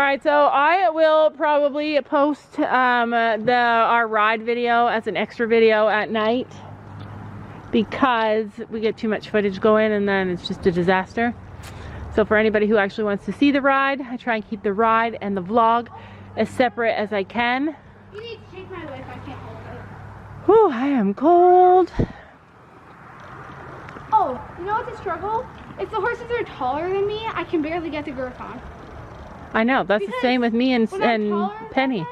Alright, so I will probably post our ride video as an extra video at night because we get too much footage going and then it's just a disaster. So for anybody who actually wants to see the ride, I try and keep the ride and the vlog as separate as I can. You need to take my whip, I can't hold it. Whew, I am cold. Oh, you know what's a struggle? If the horses are taller than me, I can barely get the girth on. I know, that's the same with me and Penny.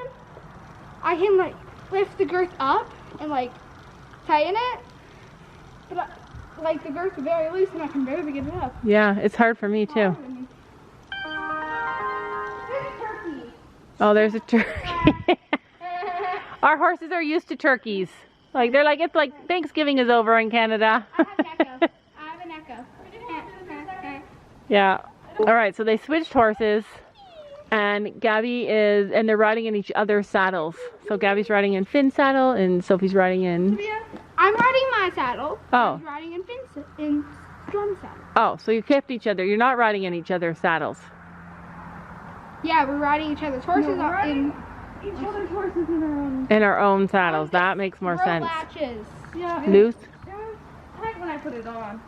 I can like lift the girth up and like tighten it, but like the girth is very loose and I can barely get it up. Yeah, it's hard for me too. There's a turkey. Oh, there's a turkey. Our horses are used to turkeys. Like they're like, it's like Thanksgiving is over in Canada. I have an echo. I have an echo. Yeah. All right, so they switched horses. And Gabby is, and they're riding in each other's saddles. So Gabby's riding in Finn's saddle, and Sophie's riding in. I'm riding my saddle. Oh. I'm riding in Storm's saddle. Oh, so you kept each other. You're not riding in each other's saddles. Yeah, we're riding each other's horses in our own saddles. That makes more sense. Latches. Yeah. Loose. It was tight when I put it on.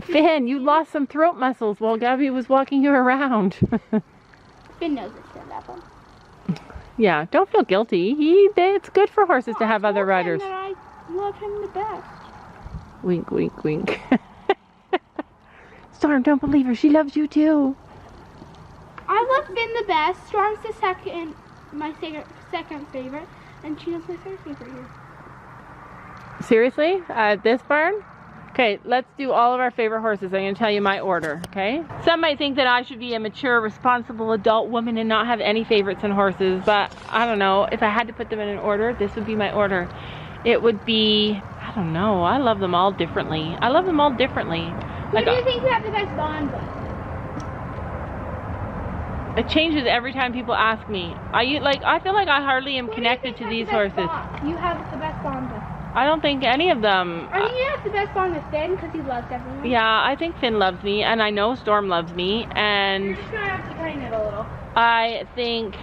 Finn, you lost some throat muscles while Gabby was walking you around. Finn knows it's Finn, that one. Yeah, don't feel guilty. It's good for horses to have other riders. I love him the best. Wink, wink, wink. Storm, don't believe her. She loves you too. I love Finn the best. Storm's the second, my second favorite, and Chino's my third favorite here. Seriously? At this barn? Okay, let's do all of our favorite horses. I'm going to tell you my order, okay? Some might think that I should be a mature, responsible adult woman and not have any favorites in horses, but I don't know. If I had to put them in an order, this would be my order. It would be, I don't know, I love them all differently. I love them all differently. Who do you think you have the best bond with? It changes every time people ask me. I feel like I hardly am connected to these horses. You have the best bond with? I don't think any of them. I think you have the best bond with Finn because he loves everyone. Yeah, I think Finn loves me, and I know Storm loves me, and you're just gonna have to tighten it a little. I think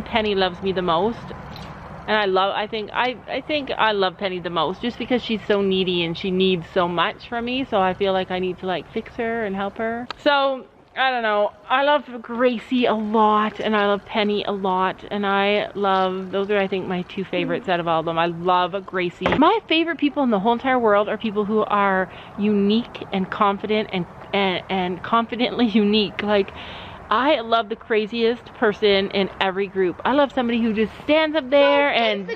Penny loves me the most, and I think I love Penny the most just because she's so needy and she needs so much from me. So I feel like I need to like fix her and help her. So I don't know. I love Gracie a lot, and I love Penny a lot, and those are I think my two favorites out of all of them. I love Gracie. My favorite people in the whole entire world are people who are unique and confident and confidently unique. Like, I love the craziest person in every group. I love somebody who just stands up there and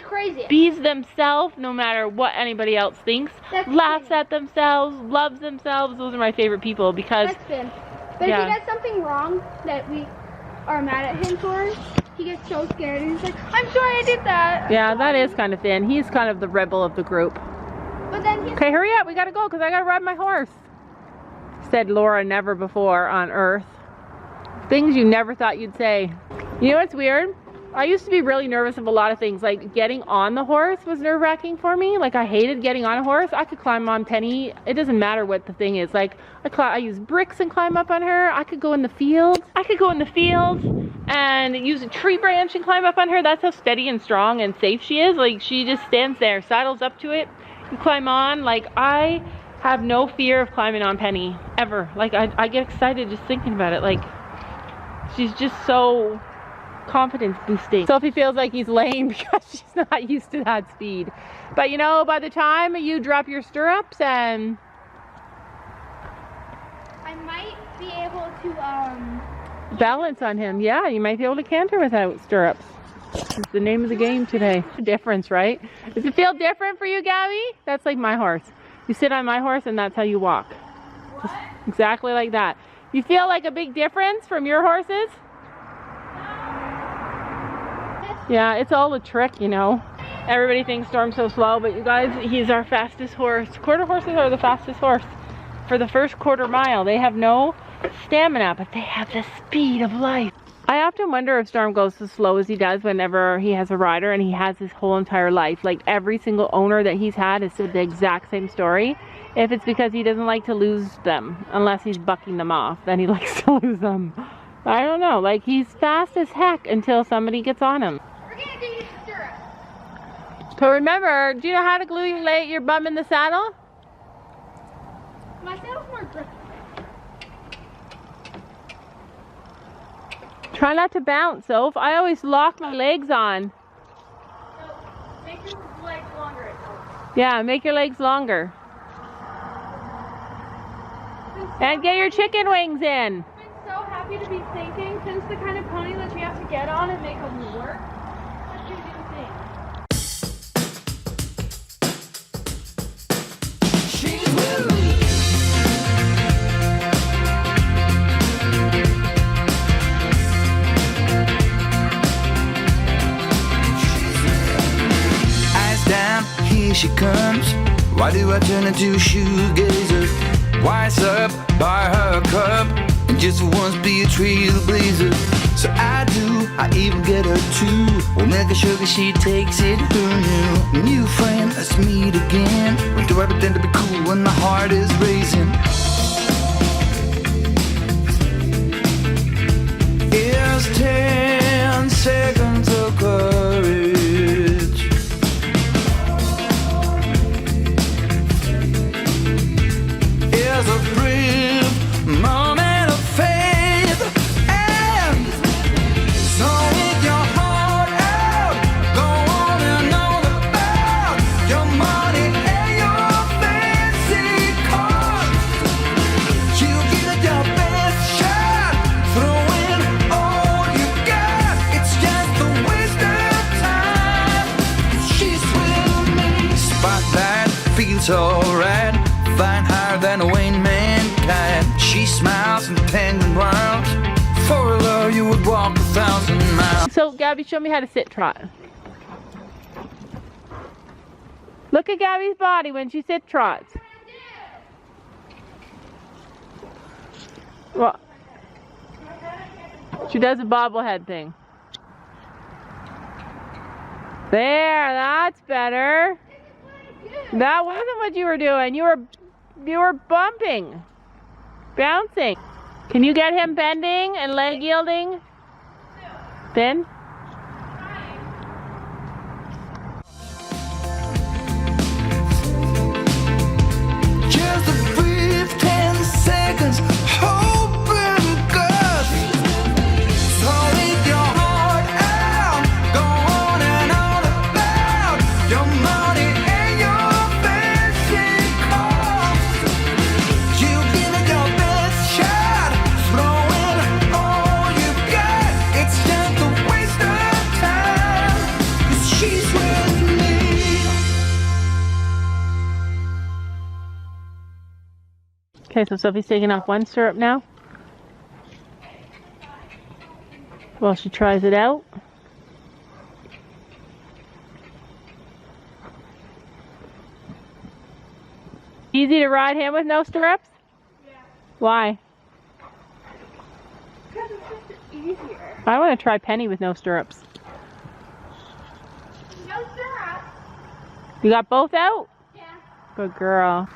bees themselves no matter what anybody else thinks, laughs at themselves, loves themselves. Those are my favorite people because but if he does something wrong that we are mad at him for, he gets so scared and he's like, I'm sorry I did that. Yeah, that is kind of Finn. He's kind of the rebel of the group. But then okay, hurry up. We gotta go because I gotta ride my horse. Said Laura never before on Earth. Things you never thought you'd say. You know what's weird? I used to be really nervous of a lot of things. Like getting on the horse was nerve-wracking for me. Like I hated getting on a horse. I could climb on Penny. It doesn't matter what the thing is. Like I use bricks and climb up on her. I could go in the field. And use a tree branch and climb up on her. That's how steady and strong and safe she is. Like she just stands there, saddles up to it, you climb on. Like I have no fear of climbing on Penny ever. Like I get excited just thinking about it. Like she's just so confidence boosting. Sophie feels like he's lame because she's not used to that speed. But you know, by the time you drop your stirrups and I might be able to balance on him. Yeah, you might be able to canter without stirrups. It's the name of the game today. Difference, right? Does it feel different for you, Gabby? That's like my horse. You sit on my horse and that's how you walk. Just exactly like that. You feel like a big difference from your horses? Yeah, it's all a trick, you know. Everybody thinks Storm's so slow, but you guys, he's our fastest horse. Quarter horses are the fastest horse. For the first quarter mile, they have no stamina, but they have the speed of life. I often wonder if Storm goes as slow as he does whenever he has a rider and he has his whole entire life. Like every single owner that he's had has said the exact same story. If it's because he doesn't like to lose them, unless he's bucking them off, then he likes to lose them. I don't know, like he's fast as heck until somebody gets on him. We're gonna get you stirrups. So remember, do you know how to glue your bum in the saddle? My saddle's more grippy. Try not to bounce, Soph. I always lock my legs on. So, make your legs longer at home. Yeah, make your legs longer. And get your chicken wings in. I've been so happy to be thinking, since the kind of pony that you have to get on and make them work, let's do new things. Eyes down, here she comes. Why do I turn into a shoegazer? Wise up, buy her a cup, and just for once be a trailblazer. So I do, I even get her too. Well, making sure that she takes it who knew. New friend, let's meet again. We'll do everything to be cool when the heart is racing. Here's 10 seconds of courage. Here's a brief moment of faith. And so with your heart out, go on and on about your money and your fancy cars. You give it your best shot, throw in all you got. It's just a waste of time. She's with me. Spotlight feels alright. Flying higher than a Wayne mankind. She smiles and penguin rounds. For a love you would walk 1,000 miles. So, Gabby, show me how to sit trot. Look at Gabby's body when she sit trots. Well, she does a bobblehead thing. There, that's better. That wasn't what you were doing. You were bumping, bouncing. Can you get him bending and leg yielding? Ben? Just a brief 10 seconds. Hope and God. So with your heart out, go on and on about your money and your fancy cars. You give it your best shot, throw in all you got. It's just a waste of time, 'cause she's with me. Okay, so Sophie's taking off one stirrup now. While she tries it out. Easy to ride him with no stirrups? Yeah. Why? Because it's just easier. I want to try Penny with no stirrups. No stirrups. You got both out? Yeah. Good girl.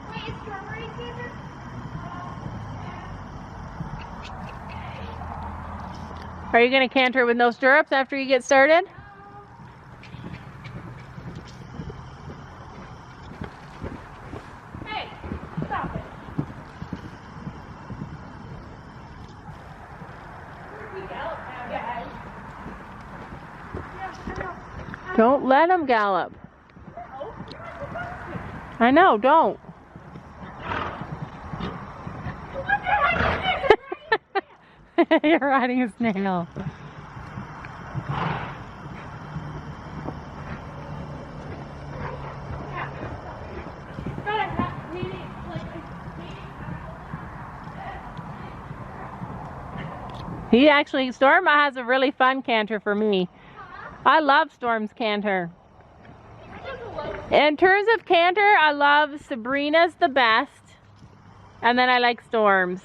Wait, is strawberry candy? Are you going to canter with no stirrups after you get started? Hey, stop it. We gallop now, guys. Yeah, I know. Don't let him gallop. Oh, you're not supposed to. I know, don't. What the heck is this? You're riding a snail. He actually, Storm has a really fun canter for me. I love Storm's canter. In terms of canter, I love Sabrina's the best. And then I like Storm's.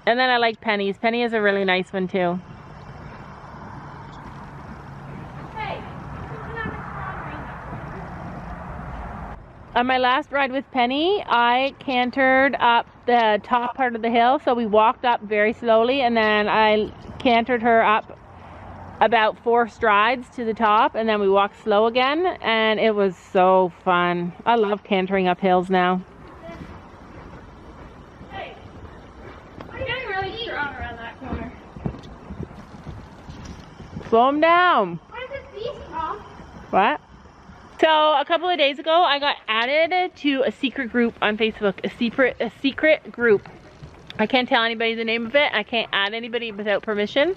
And then I like Penny's. Penny is a really nice one too. On my last ride with Penny, I cantered up the top part of the hill. So we walked up very slowly, and then I cantered her up about 4 strides to the top, and then we walked slow again, and it was so fun. I love cantering up hills now. Hey, you're getting really strong around that corner. Slow them down. Why is it these off? What? So a couple of days ago, I got added to a secret group on Facebook. A secret group. I can't tell anybody the name of it. I can't add anybody without permission.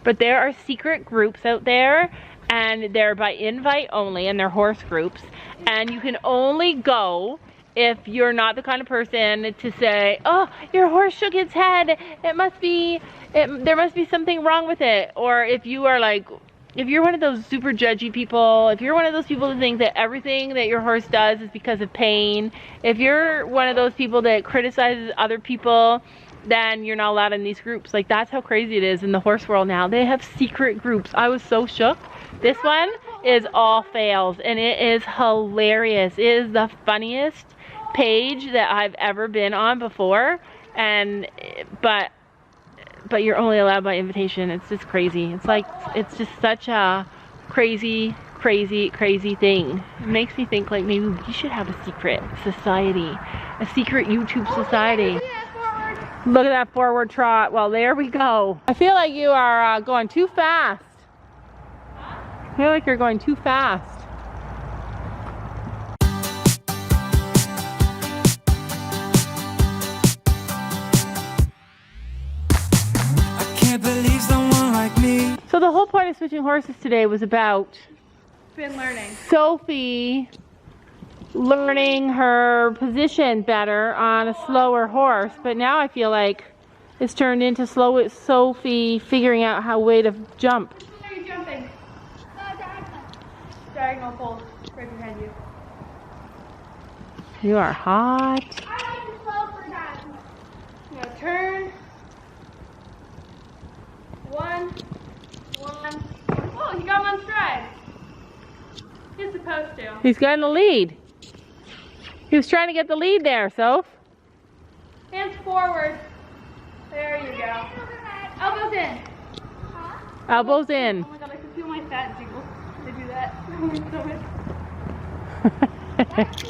But there are secret groups out there, and they're by invite only, and they're horse groups. And you can only go if you're not the kind of person to say, oh, your horse shook its head. There must be something wrong with it. Or if you are like, if you're one of those super judgy people, if you're one of those people who think that everything that your horse does is because of pain, if you're one of those people that criticizes other people, then you're not allowed in these groups. Like, that's how crazy it is in the horse world now. They have secret groups. I was so shook. This one is all fails, and it is hilarious. It is the funniest page that I've ever been on before, and but you're only allowed by invitation. It's just crazy. It's like, it's just such a crazy thing. It makes me think like maybe we should have a secret society, a secret YouTube society. Look at that forward trot. Well, there we go. I feel like you are going too fast. I feel like you're going too fast. I can't believe someone like me. So the whole point of switching horses today was about Been learning. Sophie learning her position better on a slower horse, but now I feel like it's turned into Sophie figuring out how way to jump. Where are you jumping? Diagonal fold right behind you. You are hot. I like to slow for that. Now turn. One. Oh, he got him on stride. He's supposed to. He's getting the lead. He was trying to get the lead there, Soph. Hands forward. There you go. Elbows in. Elbows in. Oh my god, I can feel my fat jiggle. They do that. So much.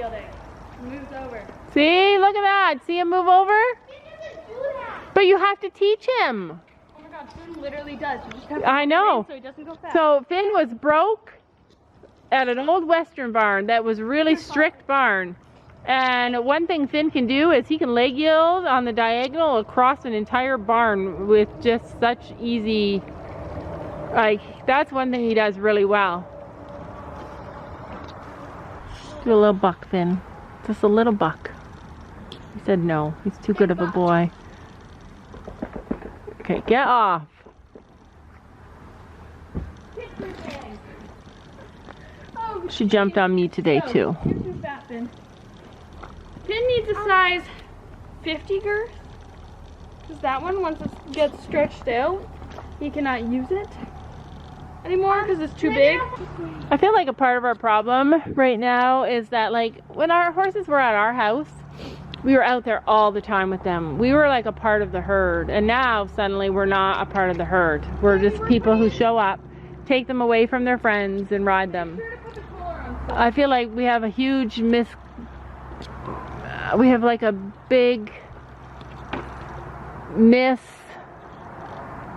yielding. Moves over. See, look at that. See him move over? But you have to teach him. Oh my god, Finn literally does. You just have to I know. so he doesn't go fast. So Finn was broke at an old Western barn that was really strict barn. And one thing Finn can do is he can leg yield on the diagonal across an entire barn with just such easy, like, that's one thing he does really well. Do a little buck, Finn. Just a little buck. He said no. He's too good of a boy. Okay, get off. Oh, She jumped on me today too. You're too fat, Finn. Finn needs a size 50 girth. Because that one, once it gets stretched out, he cannot use it anymore because it's too big. I feel like a part of our problem right now is that, like, when our horses were at our house, we were out there all the time with them. We were like a part of the herd, and now suddenly we're not a part of the herd. We're just people who show up, take them away from their friends, and ride them. I feel like we have a huge we have like a big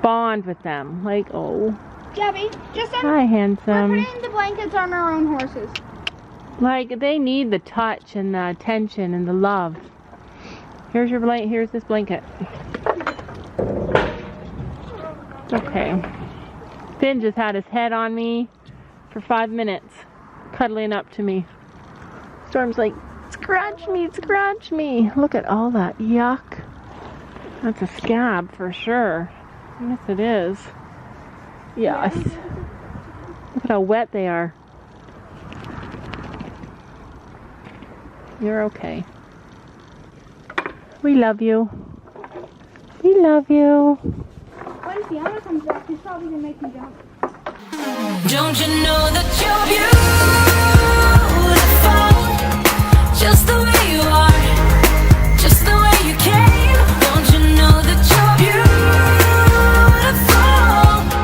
bond with them. Like, oh. Gabby, just Hi, we're handsome. putting the blankets on our own horses. Like, they need the touch and the attention and the love. Here's your blanket. Here's this blanket. Okay. Finn just had his head on me for 5 minutes, cuddling up to me. Storm's like, scratch me, scratch me. Look at all that yuck. That's a scab for sure. Yes, it is. Yes. Look at how wet they are. You're okay. We love you. We love you. When Fiona comes back, he's probably gonna make me jump. Don't you know